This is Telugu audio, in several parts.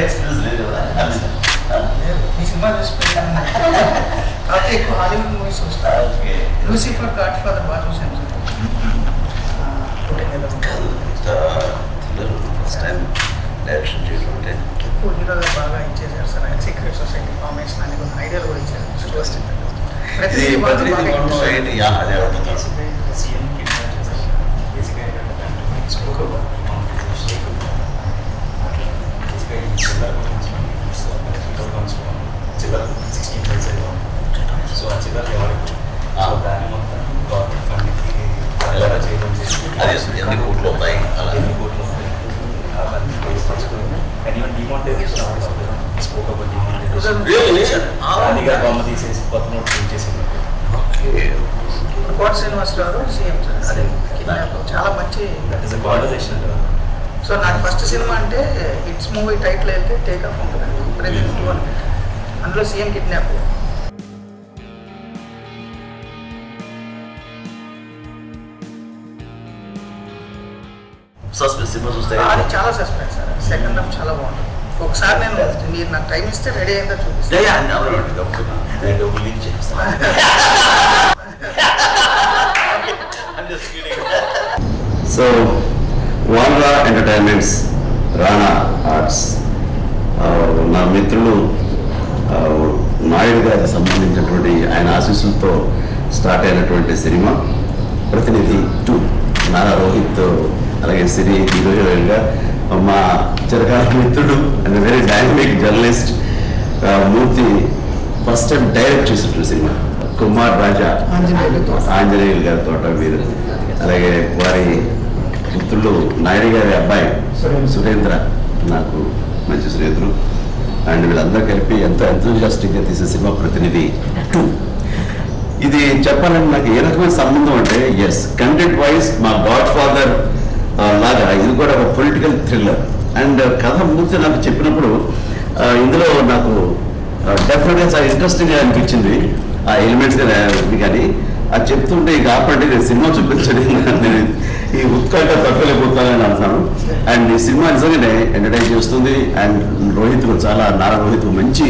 ఎక్స్పీరియన్స్ లేదు కదా ఈ సినిమా చూసి కాకపోతే ఎక్కువ హాలీవుడ్ మూవీస్ చూస్తాను. లూసిఫర్, గాడ్ ఫాదర్ బాగా చూసాను సార్. ఫస్ట్ టైం డైరెక్షన్ చేయడం ఎక్కువ హీరోగా బాగా ఇచ్చేసారు సార్. ఆయన సీక్రెట్ సొసైటీ ఫార్మేషన్ అని కొన్ని ఐడియాలు కూడా ఇచ్చారు. ఎన్ని కోట్లు అవుతాయి అలా కోట శ్రీనివాసరావు సీఎం సార్. చాలా మంచి. సో నాకు ఫస్ట్ సినిమా అంటే హిట్స్ మూవీ టైటిల్ అయితే టేక్ ఆఫ్ ఉంటుందండి. అందులో సీఎం కిడ్నాప్. సస్పెన్స్ సినిమా చూస్తే అది చాలా సస్పెన్స్ సార్. సెకండ్ హాఫ్ చాలా బాగుంటుంది. ఒకసారి నేను మీరు నాకు టైం ఇస్తే రెడీ అయిందో చూపిస్తాను. సో వాన్రా ఎంటర్టైన్మెంట్స్, రాణా ఆర్ట్స్, నా మిత్రులు నాయుడు గారికి సంబంధించినటువంటి ఆయన ఆశీస్సులతో స్టార్ట్ అయినటువంటి సినిమా ప్రతినిధి 2. నారా రోహిత్ అలాగే సిరి హీరో హీరోయిన్గా, మా చిరకాల మిత్రుడు and very dynamic journalist Murthy first time direct చేసినటువంటి సినిమా కుమార్ రాజా, ఆంజనేయులు గారి తోట వీరు, అలాగే వారి మిత్రులు నాయుడు గారి అబ్బాయి సురేంద్ర, నాకు మంచి స్నేహితులు. అండ్ వీళ్ళందరూ కలిపి ఎంతో ఎంతూజియాస్టిక్గా తీసే సినిమా ప్రతినిధి 2. ఇది చెప్పాలంటే నాకు ఏ రకమైన సంబంధం అంటే, ఎస్ కంటెంట్ వైజ్ మా గాడ్ ఫాదర్ లాగా ఇది కూడా ఒక పొలిటికల్ థ్రిల్లర్. అండ్ కథ ముందు నాకు చెప్పినప్పుడు ఇందులో నాకు డెఫినెట్గా చాలా ఇంట్రెస్టింగ్గా అనిపించింది ఆ ఎలిమెంట్స్ కానీ అది చెప్తుంటే ఇక ఆపండి నేను సినిమా చూపించండి, నేను ఈ ఉత్కంఠ తప్పలేకపోతానని అంటున్నాను. అండ్ ఈ సినిమా నిజంగానే ఎంటర్టైన్ చేస్తుంది. అండ్ రోహిత్ చాలా నారా రోహిత్ మంచి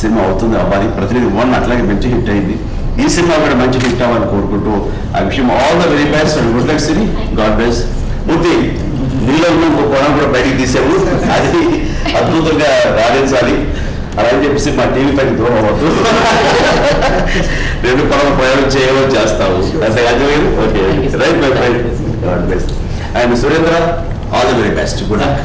సినిమా అవుతుంది అవ్వాలి. ప్రతినిధి 1 అట్లాగే మంచి హిట్ అయింది. ఈ సినిమా కూడా మంచి హిట్ అవ్వాలని కోరుకుంటూ ఆ విషయం all the very best and good luck Siri. God bless. Murthy నీలో కోణం కూడా బయటికి తీసాము, అది అద్భుతంగా రాణించాలి అలా అని చెప్పేసి మా టీవీ పైకి దూరం అవ్వద్దు. 2 పడవ ప్రయాణం చేయమని చేస్తాము అంతే కాదు. Okay right my friend. God bless. And Surendra all the very best. Good luck.